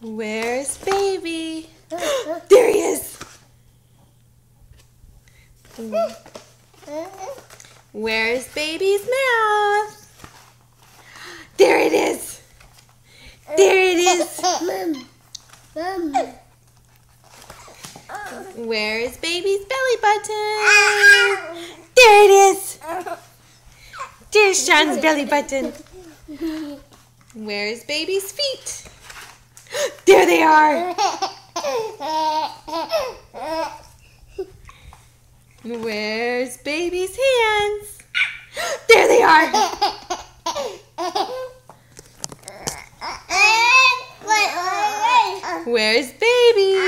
Where's baby? There he is! Where's baby's mouth? There it is! There it is! Where's baby's belly button? There it is! There's Sean's belly button. Where's baby's feet? There they are! Where's baby's hands? There they are! Where's baby?